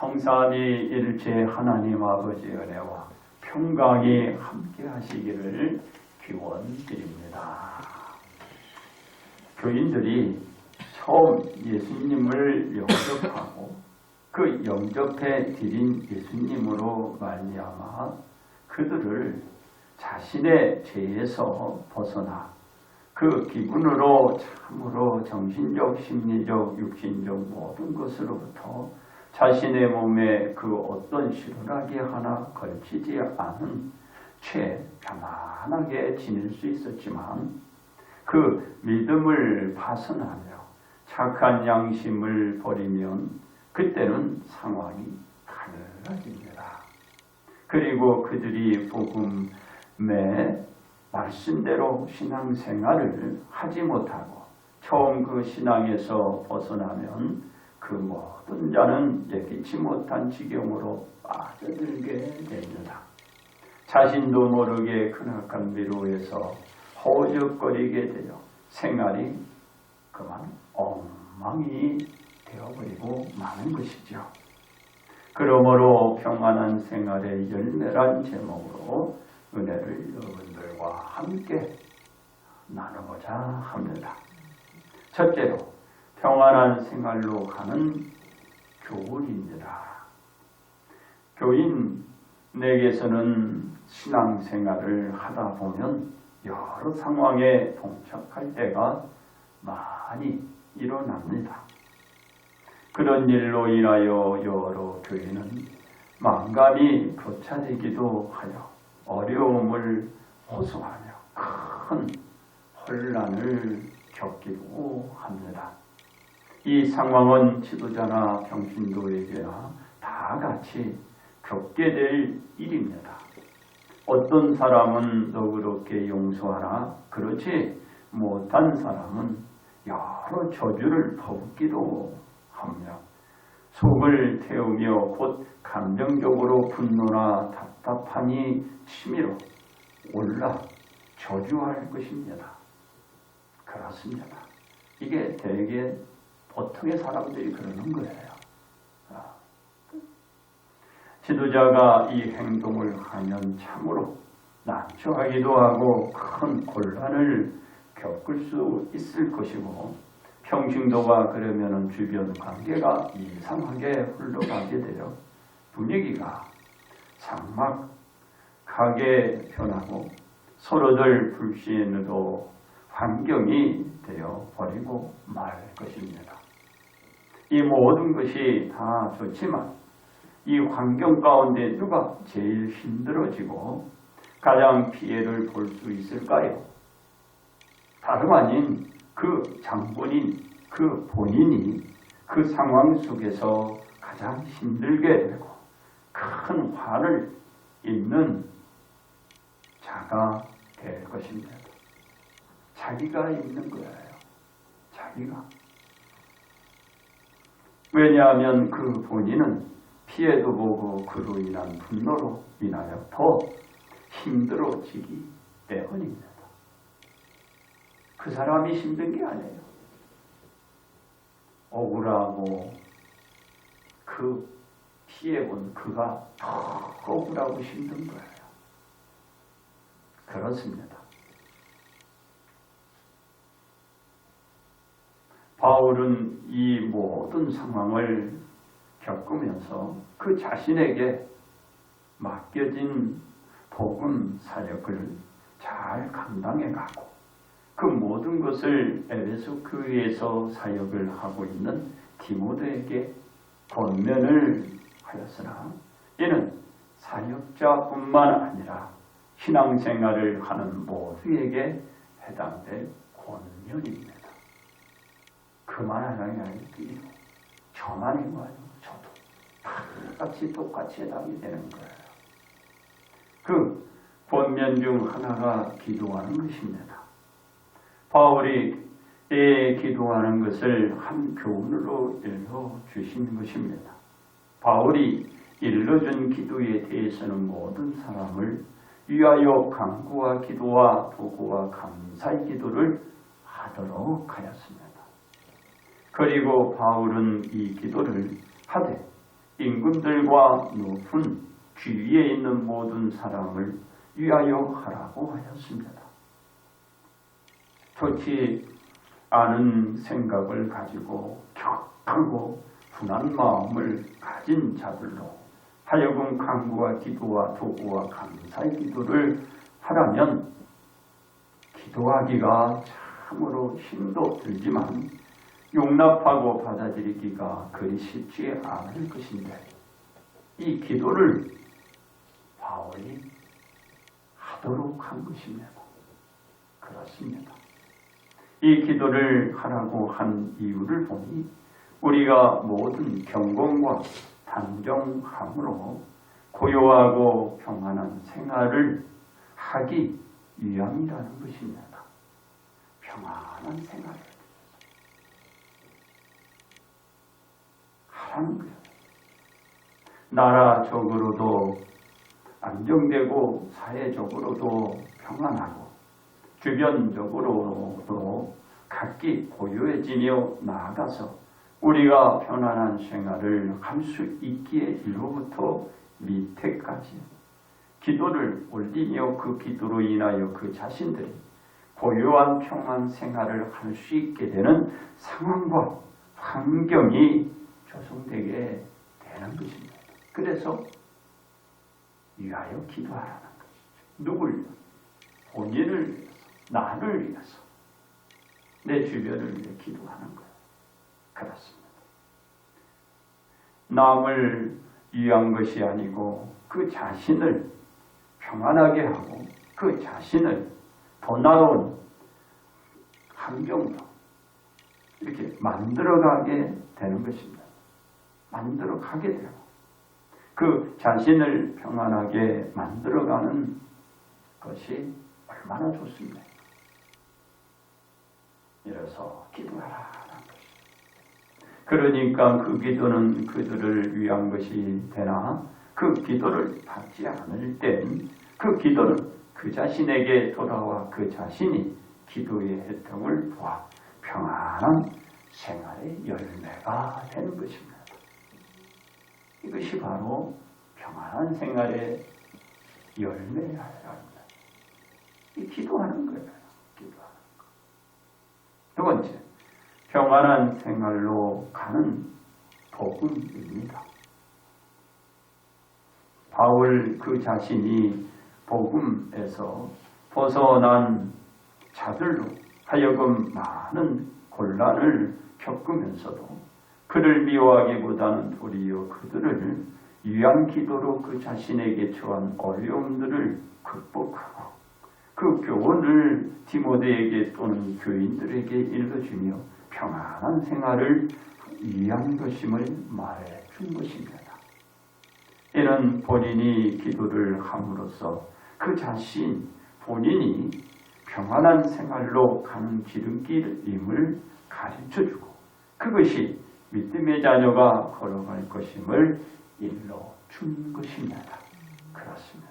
성삼위일체 하나님 아버지의 은혜와 평강이 함께 하시기를 기원드립니다. 교인들이 처음 예수님을 영접하고 그 영접해 드린 예수님으로 말미암아 그들을 자신의 죄에서 벗어나 그 기분으로 참으로 정신적, 심리적, 육신적 모든 것으로부터 자신의 몸에 그 어떤 시루라기 하나 걸치지 않은 채 편안하게 지낼 수 있었지만 그 믿음을 파선하며 착한 양심을 버리면 그때는 상황이 가늘어집니다. 그리고 그들이 복음의 말씀대로 신앙생활을 하지 못하고 처음 그 신앙에서 벗어나면 그 모든 자는 예기치 못한 지경으로 빠져들게 됩니다. 자신도 모르게 크나큰 미루에서 허우적거리게 되어 생활이 그만 엉망이 되어버리고 마는 것이죠. 그러므로 평안한 생활의 열매란 제목으로 은혜를 여러분들과 함께 나누고자 합니다. 첫째로 평안한 생활로 가는 교훈입니다. 교인에게서는 신앙생활을 하다 보면 여러 상황에 봉착할 때가 많이 일어납니다. 그런 일로 인하여 여러 교인은 망감이 교차되기도 하여 어려움을 호소하며 큰 혼란을 겪기도 합니다. 이 상황은 지도자나 평신도에게나 다 같이 겪게 될 일입니다. 어떤 사람은 너그럽게 용서하나 그렇지 못한 사람은 여러 저주를 퍼붓기도 하며 속을 태우며 곧 감정적으로 분노나 답답함이 치밀어 올라 저주할 것입니다. 그렇습니다. 이게 대개 보통의 사람들이 그러는 거예요. 지도자가 이 행동을 하면 참으로 난처하기도 하고 큰 곤란을 겪을 수 있을 것이고 평신도가 그러면 주변 관계가 이상하게 흘러가게 되어 분위기가 삭막하게 변하고 서로들 불신으로 환경이 되어 버리고 말 것입니다. 이 모든 것이 다 좋지만 이 환경 가운데 누가 제일 힘들어지고 가장 피해를 볼 수 있을까요? 다름 아닌 그 장본인, 그 본인이 그 상황 속에서 가장 힘들게 되고 큰 화를 입는 자가 될 것입니다. 자기가 입는 거예요. 자기가. 왜냐하면 그 본인은 피해도 보고 그로 인한 분노로 인하여 더 힘들어지기 때문입니다. 그 사람이 힘든 게 아니에요. 억울하고 그 피해본 그가 더 억울하고 힘든 거예요. 그렇습니다. 바울은 이 모든 상황을 겪으면서 그 자신에게 맡겨진 복음 사역을 잘 감당해 가고 그 모든 것을 에베소 교회에서 사역을 하고 있는 디모데에게 권면을 하였으나 이는 사역자뿐만 아니라 신앙생활을 하는 모두에게 해당될 권면입니다. 그만 하나님 아니고 저만인 거 아니고 저도 다 같이 똑같이 해당이 되는 거예요. 그 권면 중 하나가 기도하는 것입니다. 바울이 기도하는 것을 한 교훈으로 일러주신 것입니다. 바울이 일러준 기도에 대해서는 모든 사람을 위하여 간구와 기도와 도구와 감사의 기도를 하도록 하였습니다. 그리고 바울은 이 기도를 하되 임금들과 높은 주위에 있는 모든 사람을 위하여 하라고 하였습니다. 좋지 않은 생각을 가지고 격하고 분한 마음을 가진 자들로 하여금 간구와 기도와 도구와 감사의 기도를 하라면 기도하기가 참으로 힘도 들지만 용납하고 받아들이기가 그리 쉽지 않을 것인데 이 기도를 바울이 하도록 한 것입니다. 그렇습니다. 이 기도를 하라고 한 이유를 보니 우리가 모든 경건과 단정함으로 고요하고 평안한 생활을 하기 위함이라는 것입니다. 평안한 생활을 하라는 거예요. 나라적으로도 안정되고 사회적으로도 평안하고 주변적으로도 각기 고요해지며 나아가서 우리가 편안한 생활을 할 수 있기에 이로부터 밑에까지 기도를 올리며 그 기도로 인하여 그 자신들이 고요한 평안 생활을 할 수 있게 되는 상황과 환경이 조성되게 되는 것입니다. 그래서 위하여 기도하라는 것이죠. 누굴? 본인을 위해서, 나를 위해서, 내 주변을 위해 기도하는 거예요. 그렇습니다. 남을 위한 것이 아니고 그 자신을 평안하게 하고 그 자신을 더 나은 환경으로 이렇게 만들어가게 되는 것입니다. 만들어가게 되고 그 자신을 평안하게 만들어가는 것이 얼마나 좋습니까? 이래서 기도하라는 것입니다. 그러니까 그 기도는 그들을 위한 것이 되나 그 기도를 받지 않을 땐 그 기도는 그 자신에게 돌아와 그 자신이 기도의 혜택을 보아 평안한 생활의 열매가 되는 것입니다. 이것이 바로 평안한 생활의 열매야 합니다. 이 기도하는 거예요. 기도하는 거. 두 번째, 평안한 생활로 가는 복음입니다. 바울 그 자신이 복음에서 벗어난 자들로 하여금 많은 곤란을 겪으면서도 그를 미워하기보다는 도리어 그들을 위한 기도로 그 자신에게 처한 어려움들을 극복하고 그 교훈을 디모데에게 또는 교인들에게 읽어주며 평안한 생활을 위한 것임을 말해준 것입니다. 이는 본인이 기도를 함으로써 그 자신 본인이 평안한 생활로 가는 지름길임을 가르쳐주고 그것이 믿음의 자녀가 걸어갈 것임을 일러준 것입니다. 그렇습니다.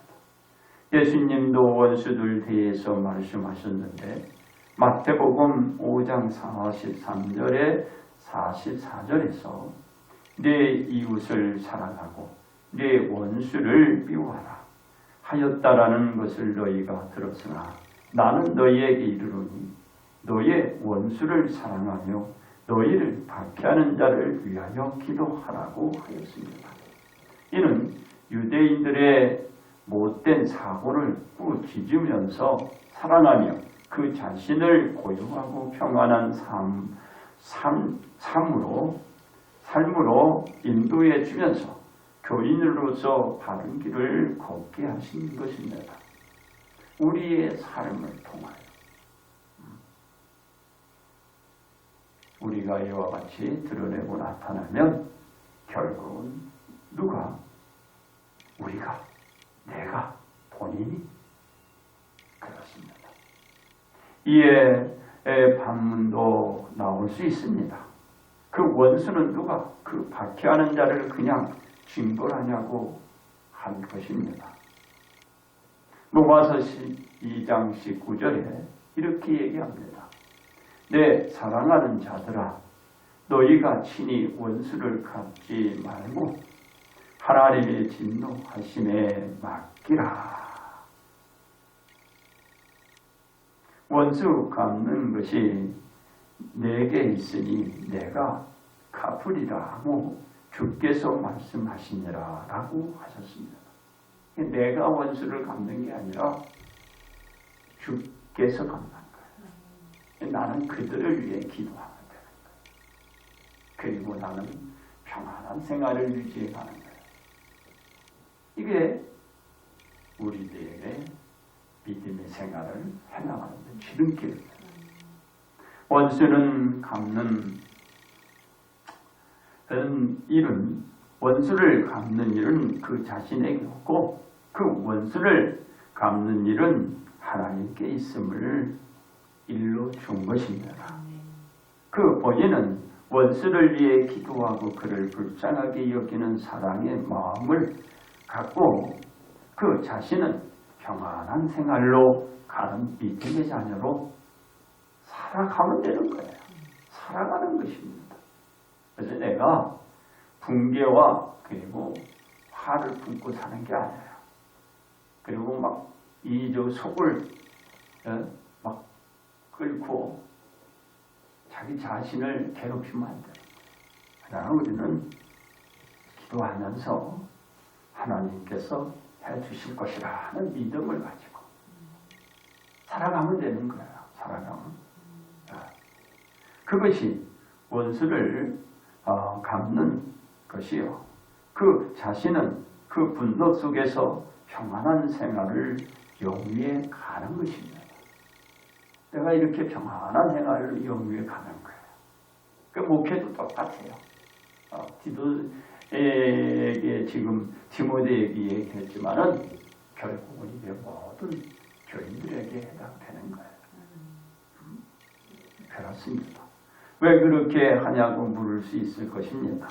예수님도 원수들 대해서 말씀하셨는데 마태복음 5장 43절에 44절에서 내 이웃을 사랑하고 내 원수를 미워하라 하였다라는 것을 너희가 들었으나 나는 너희에게 이르노니 너희의 원수를 사랑하며 너희를 박해하는 자를 위하여 기도하라고 하였습니다. 이는 유대인들의 못된 사고를 꾸짖으면서 사랑하며 그 자신을 고요하고 평안한 삶으로 인도해 주면서 교인으로서 바른 길을 걷게 하신 것입니다. 우리의 삶을 통하여 우리가 이와 같이 드러내고 나타나면 결국은 누가? 우리가, 내가, 본인이 그렇습니다. 이에 반문도 나올 수 있습니다. 그 원수는 누가? 그 박해하는 자를 그냥 징벌하냐고 한 것입니다. 로마서 12장 19절에 이렇게 얘기합니다. 내 사랑하는 자들아 너희가 친히 원수를 갚지 말고 하나님의 진노하심에 맡기라. 원수 갚는 것이 내게 있으니 내가 갚으리라 하고 주께서 말씀하시니라 라고 하셨습니다. 내가 원수를 갚는 게 아니라 주께서 갚는 거예요. 나는 그들을 위해 기도하면 되는 거예요. 그리고 나는 평안한 생활을 유지해 가는 거예요. 이게 우리들에게 믿음의 생활을 해나가는 데 지름길입니다. 원수는 갚는 일은 원수를 갚는 일은 그 자신에게 없고 그 원수를 갚는 일은 하나님께 있음을 일러 준 것입니다. 그 본인은 원수를 위해 기도하고 그를 불쌍하게 여기는 사랑의 마음을 갖고 그 자신은 평안한 생활로 가는 믿음의 자녀로 살아가면 되는 거예요. 살아가는 것입니다. 그래서 내가 분개와 그리고 화를 품고 사는 게 아니에요. 그리고 막 이저 속을 막 끓고 자기 자신을 괴롭히면 안 돼요. 그러나 우리는 기도하면서 하나님께서 해주실 것이라는 믿음을 가지고 살아가면 되는 거예요. 살아가면. 그것이 원수를 갚는 것이요. 그 자신은 그 분노 속에서 평안한 생활을 영위해 가는 것입니다. 내가 이렇게 평안한 생활을 영위해 가는 거예요. 그 목회도 똑같아요. 디도에게 지금 디모데에게 얘기했지만은 결국은 이게 모든 교인들에게 해당되는 거예요. 그렇습니다. 왜 그렇게 하냐고 물을 수 있을 것입니다.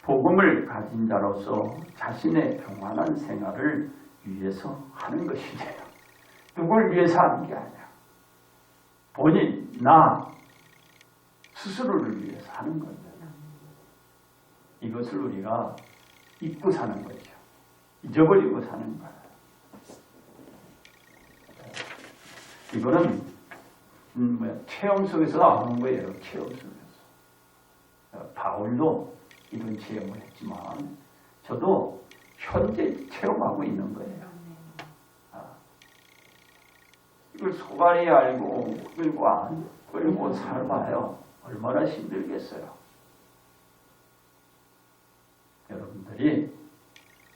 복음을 가진 자로서 자신의 평안한 생활을 위해서 하는 것이에요. 누굴 위해서 하는 게 아니야. 본인, 나 스스로를 위해서 하는 겁니다. 이것을 우리가 잊고 사는 거죠. 잊어버리고 사는 거예요. 이거는 체험 속에서 나오는 거예요. 체험 속에서. 바울도 이런 체험을 했지만 저도 현재 체험하고 있는 거예요. 이걸 소갈이 알고 끌고 살아봐요. 얼마나 힘들겠어요. 여러분들이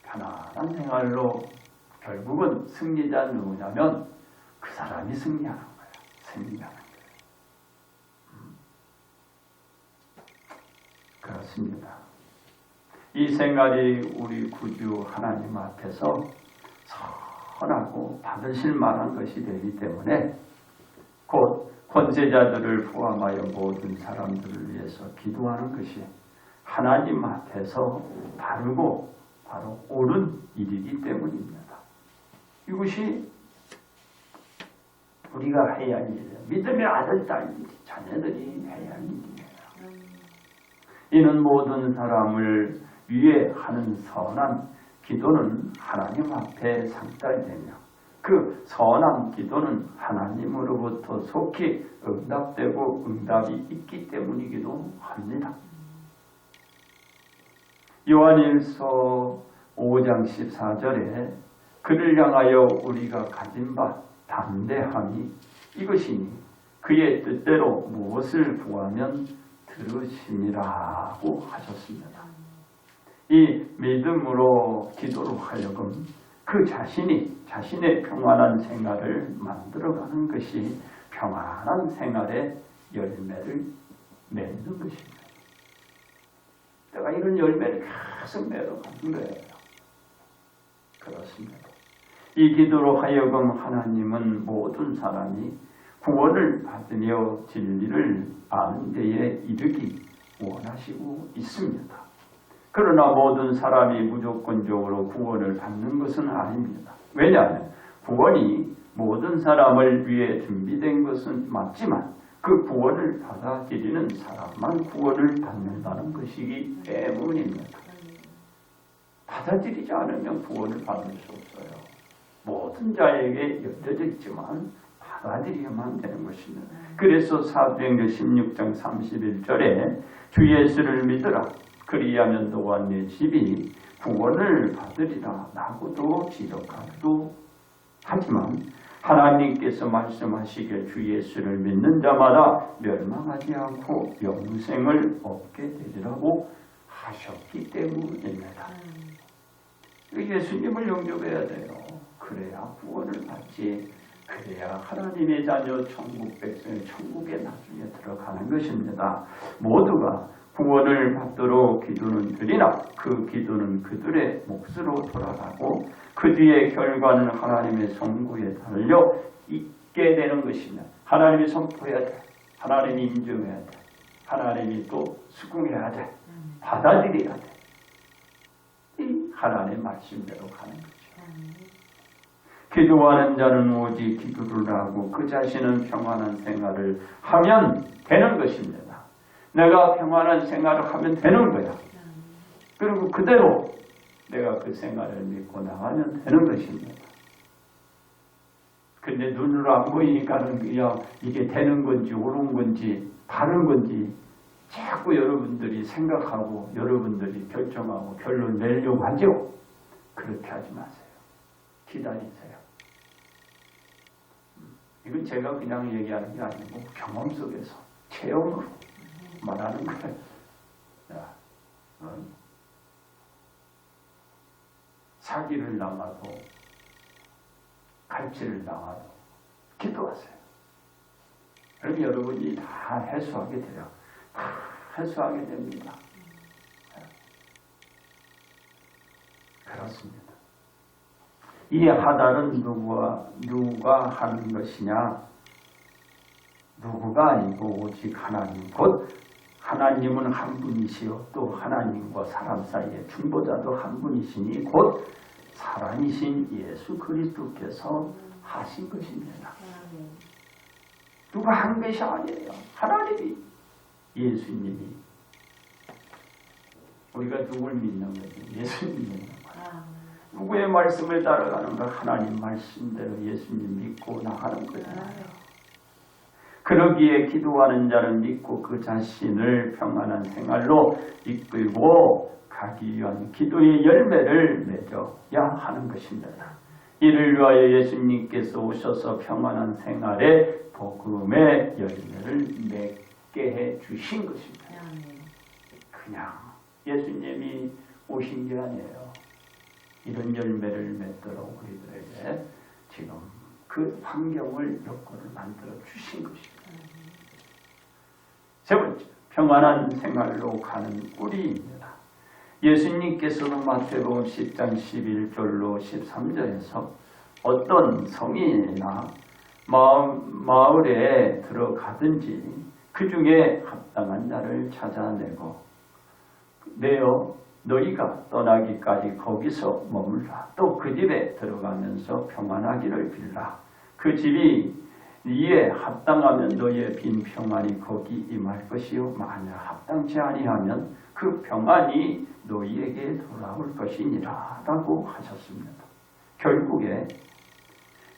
편안한 생활로 결국은 승리자는 누구냐면 그 사람이 승리하는 거예요. 승리하는 거예요. 그렇습니다. 이 생활이 우리 구주 하나님 앞에서 선하고 받으실 만한 것이 되기 때문에 곧 권세자들을 포함하여 모든 사람들을 위해서 기도하는 것이 하나님 앞에서 바르고 바로 옳은 일이기 때문입니다. 이것이 우리가 해야 할 일이에요. 믿음의 아들, 딸, 자녀들이 해야 할 일이에요. 이는 모든 사람을 위해 하는 선한 기도는 하나님 앞에 상달되며 그 선한 기도는 하나님으로부터 속히 응답되고 응답이 있기 때문이기도 합니다. 요한일서 5장 14절에 그를 향하여 우리가 가진 바 담대함이 이것이니 그의 뜻대로 무엇을 구하면 들으심이라고 하셨습니다. 이 믿음으로 기도로 하여금 그 자신이 자신의 평안한 생활을 만들어가는 것이 평안한 생활의 열매를 맺는 것입니다. 내가 이런 열매를 계속 맺어가는 거예요. 그렇습니다. 이 기도로 하여금 하나님은 모든 사람이 구원을 받으며 진리를 아는 데에 이르기 원하시고 있습니다. 그러나 모든 사람이 무조건적으로 구원을 받는 것은 아닙니다. 왜냐하면 구원이 모든 사람을 위해 준비된 것은 맞지만 그 구원을 받아들이는 사람만 구원을 받는다는 것이기 때문입니다. 받아들이지 않으면 구원을 받을 수 없어요. 모든 자에게 열려져 있지만 받아들여야만 되는 것입니다. 그래서 사도행전 16장 31절에 주 예수를 믿으라. 그리하면 너와 네 집이 구원을 받으리라 라고도 지적하기도 하지만 하나님께서 말씀하시길 주 예수를 믿는 자마다 멸망하지 않고 영생을 얻게 되리라고 하셨기 때문입니다. 예수님을 영접해야 돼요. 그래야 구원을 받지. 그래야 하나님의 자녀 천국 백성 천국에 나중에 들어가는 것입니다. 모두가 구원을 받도록 기도는 드리나 그 기도는 그들의 몫으로 돌아가고 그 뒤의 결과는 하나님의 선고에 달려 있게 되는 것입니다. 하나님이 선포해야 돼. 하나님이 인정해야 돼. 하나님이 또 수긍해야 돼. 받아들여야 돼. 이 하나님의 말씀대로 가는 거죠. 기도하는 자는 오직 기도를 하고 그 자신은 평안한 생활을 하면 되는 것입니다. 내가 평안한 생활을 하면 되는 거야. 그리고 그대로 내가 그 생활을 믿고 나가면 되는 것입니다. 근데 눈으로 안 보이니까는 그냥 이게 되는 건지 옳은 건지 바른 건지 자꾸 여러분들이 생각하고 여러분들이 결정하고 결론 내려고 하죠. 그렇게 하지 마세요. 기다리세요. 이건 제가 그냥 얘기하는 게 아니고 경험 속에서 체험으로 말하는 거예요. 사기를 당하도 갈취를 당하도 기도하세요. 그럼 여러분이 다 해소하게 돼요. 다 해소하게 됩니다. 그렇습니다. 이 하달은 누가 하는 것이냐? 누구가 아니고 오직 하나님 곧 하나님은 한 분이시요 또 하나님과 사람 사이의 중보자도 한 분이시니 곧 사람이신 예수 그리스도께서 하신 것입니다. 누가 한 것이 아니에요. 하나님이 예수님이 우리가 누굴 믿는 거죠? 예수님 믿는 거예요. 누구의 말씀을 따라가는가? 하나님 말씀대로 예수님 믿고 나가는 거예요. 그러기에 기도하는 자는 믿고 그 자신을 평안한 생활로 이끌고 가기 위한 기도의 열매를 맺어야 하는 것입니다. 이를 위하여 예수님께서 오셔서 평안한 생활의 복음의 열매를 맺게 해 주신 것입니다. 그냥 예수님이 오신 게 아니에요. 이런 열매를 맺도록 우리들에게 지금 그 환경을 여건을 만들어 주신 것입니다. 세 번째, 평안한 생활로 가는 꿀이입니다. 예수님께서는 마태복음 10장 11절로 13절에서 어떤 성인이나 마을에 들어가든지 그 중에 합당한 자를 찾아내고 내어 너희가 떠나기까지 거기서 머물라. 또 그 집에 들어가면서 평안하기를 빌라. 그 집이 이에 합당하면 너희의 빈 평안이 거기 임할 것이요 만약 합당치 아니하면 그 평안이 너희에게 돌아올 것이니라 라고 하셨습니다. 결국에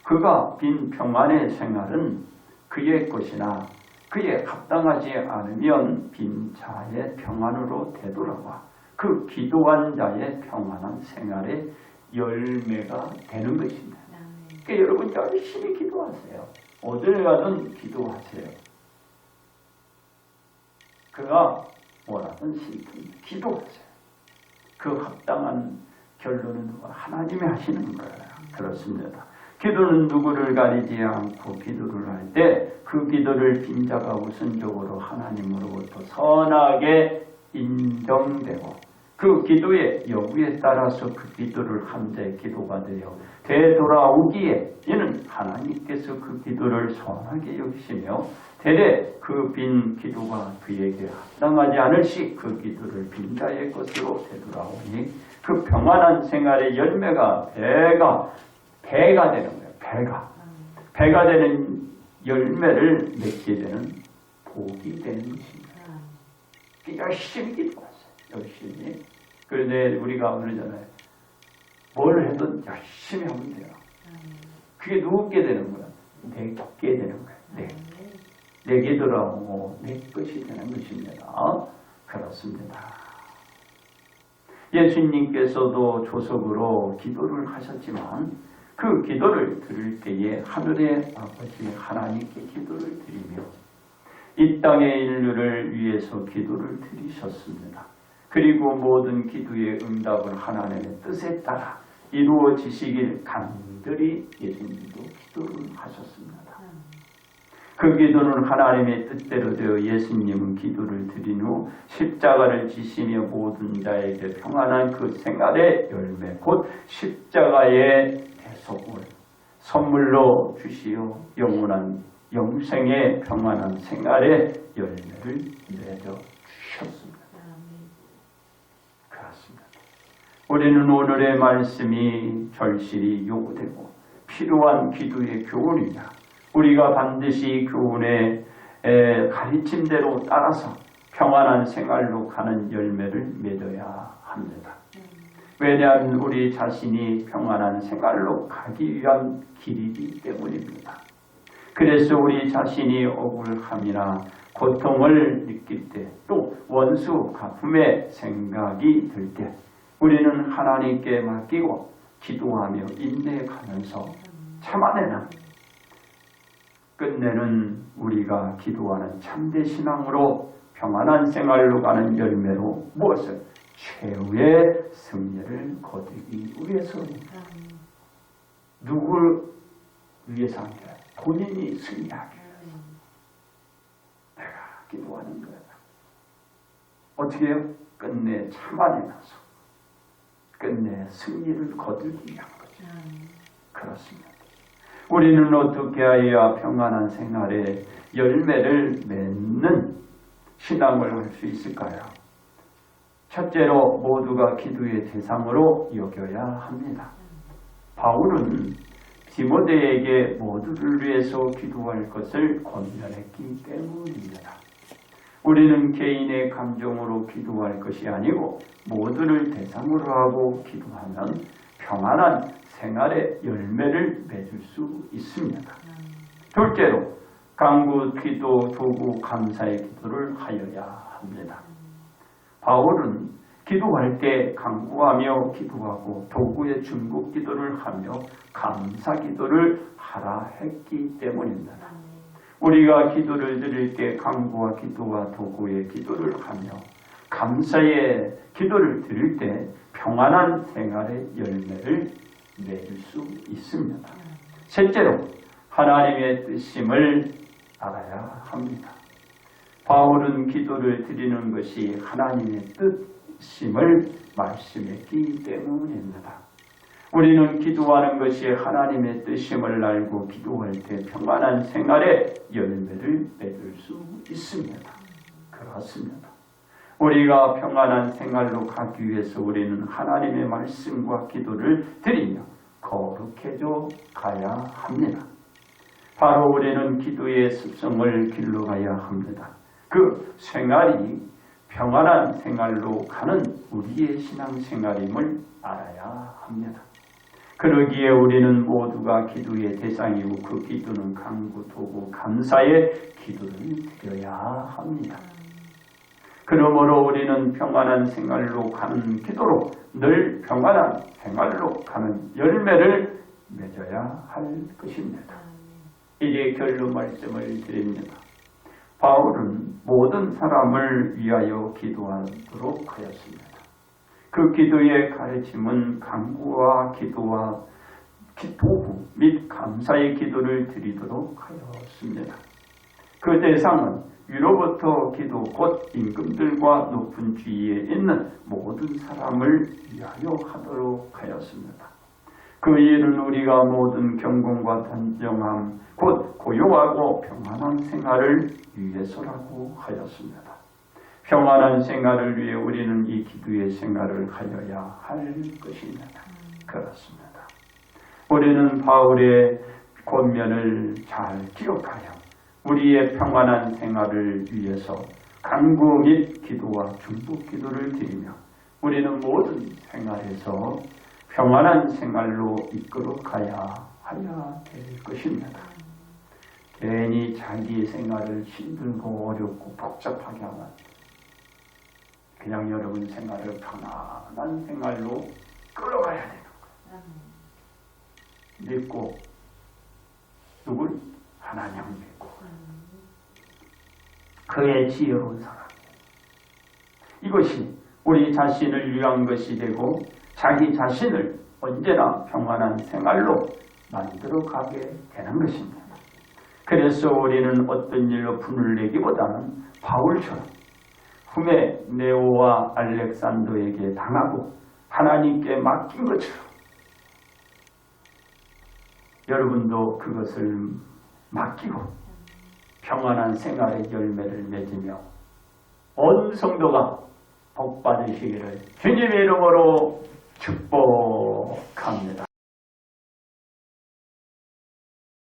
그가 빈 평안의 생활은 그의 것이나 그에 합당하지 않으면 빈 자의 평안으로 되돌아와 그 기도한 자의 평안한 생활의 열매가 되는 것입니다. 그러니까 여러분 열심히 기도하세요. 어딜 가든 기도하세요. 그가 뭐라든 싫든 기도하세요. 그 합당한 결론은 하나님이 하시는 거예요. 그렇습니다. 기도는 누구를 가리지 않고 기도를 할 때 그 기도를 빈자가 우선적으로 하나님으로부터 선하게 인정되고 그 기도의 여부에 따라서 그 기도를 한데 기도가 되어 되돌아오기에 이는 하나님께서 그 기도를 선하게 여기시며 대대 그 빈 기도가 그에게 합당하지 않을 시 그 기도를 빈자의 것으로 되돌아오니 그 평안한 생활의 열매가 배가 되는 거예요. 배가 되는 열매를 맺게 되는 복이 되는 것입니다. 열심히 기도하세요. 열심히. 그런데 우리가 그러잖아요. 뭘 해도 열심히 하면 돼요. 그게 누구게 되는 거야? 내게 되는 거야. 내게 돌아오고 내 것이 되는 것입니다. 그렇습니다. 예수님께서도 조석으로 기도를 하셨지만 그 기도를 들을 때에 하늘의 아버지 하나님께 기도를 드리며 이 땅의 인류를 위해서 기도를 드리셨습니다. 그리고 모든 기도의 응답은 하나님의 뜻에 따라 이루어지시길 간절히 예수님도 기도를 하셨습니다. 그 기도는 하나님의 뜻대로 되어 예수님은 기도를 드린 후 십자가를 지시며 모든 자에게 평안한 그 생활의 열매 곧 십자가의 대속을 선물로 주시어 영원한 영생의 평안한 생활의 열매를 맺어 주셨습니다. 그렇습니다. 우리는 오늘의 말씀이 절실히 요구되고 필요한 기도의 교훈이다. 우리가 반드시 교훈의 가르침대로 따라서 평안한 생활로 가는 열매를 맺어야 합니다. 왜냐하면 우리 자신이 평안한 생활로 가기 위한 길이기 때문입니다. 그래서 우리 자신이 억울함이나 고통을 느낄 때 또 원수 갚음의 생각이 들 때 우리는 하나님께 맡기고 기도하며 인내가면서 참아내는 끝내는 우리가 기도하는 참된 신앙으로 평안한 생활로 가는 열매로 무엇을? 최후의 승리를 거두기 위해서입니다. 누구를 위해서 합니까? 본인이 승리하기 위해서. 내가 기도하는 거야. 어떻게 해요? 끝내 참아내면서 끝내 승리를 거두기 위한 거죠. 그렇습니다. 우리는 어떻게 하여야 평안한 생활에 열매를 맺는 신앙을 할 수 있을까요? 첫째로 모두가 기도의 대상으로 여겨야 합니다. 바울은 디모데에게 모두를 위해서 기도할 것을 권면했기 때문입니다. 우리는 개인의 감정으로 기도할 것이 아니고 모두를 대상으로 하고 기도하면 평안한 생활의 열매를 맺을 수 있습니다. 둘째로 간구, 기도, 도구, 감사의 기도를 하여야 합니다. 바울은 기도할 때 간구하며 기도하고 도구의 중국 기도를 하며 감사 기도를 하라 했기 때문입니다. 우리가 기도를 드릴 때 간구와 기도와 도구의 기도를 하며 감사의 기도를 드릴 때 평안한 생활의 열매를 맺을 수 있습니다. 셋째로 하나님의 뜻임을 알아야 합니다. 바울은 기도를 드리는 것이 하나님의 뜻임을 말씀했기 때문입니다. 우리는 기도하는 것이 하나님의 뜻임을 알고 기도할 때 평안한 생활의 열매를 맺을 수 있습니다. 그렇습니다. 우리가 평안한 생활로 가기 위해서 우리는 하나님의 말씀과 기도를 드리며 거룩해져 가야 합니다. 바로 우리는 기도의 습성을 길러가야 합니다. 그 생활이 평안한 생활로 가는 우리의 신앙생활임을 알아야 합니다. 그러기에 우리는 모두가 기도의 대상이고 그 기도는 간구, 도구, 감사의 기도를 드려야 합니다. 그러므로 우리는 평안한 생활로 가는 기도로 늘 평안한 생활로 가는 열매를 맺어야 할 것입니다. 이제 결론 말씀을 드립니다. 바울은 모든 사람을 위하여 기도하도록 하였습니다. 그 기도의 가르침은 간구와 기도와 도구 및 감사의 기도를 드리도록 하였습니다. 그 대상은 위로부터 기도 곧 임금들과 높은 지위에 있는 모든 사람을 위하여 하도록 하였습니다. 그 일은 우리가 모든 경건과 단정함 곧 고요하고 평안한 생활을 위해서라고 하였습니다. 평안한 생활을 위해 우리는 이 기도의 생활을 하여야 할 것입니다. 그렇습니다. 우리는 바울의 권면을 잘 기억하여 우리의 평안한 생활을 위해서 간구 및 기도와 중보 기도를 드리며 우리는 모든 생활에서 평안한 생활로 이끌어 가야 하야 될 것입니다. 괜히 자기 생활을 힘들고 어렵고 복잡하게 하면 그냥 여러분 생활을 편안한 생활로 끌어가야 되는 거예요. 믿고 누굴? 하나님 믿고 그의 지혜로운 사람. 이것이 우리 자신을 위한 것이 되고 자기 자신을 언제나 평안한 생활로 만들어가게 되는 것입니다. 그래서 우리는 어떤 일로 분을 내기보다는 바울처럼 후메네오와 알렉산더에게 당하고 하나님께 맡긴 것처럼 여러분도 그것을 맡기고 평안한 생활의 열매를 맺으며 온 성도가 복 받으시기를 주님의 이름으로 축복합니다.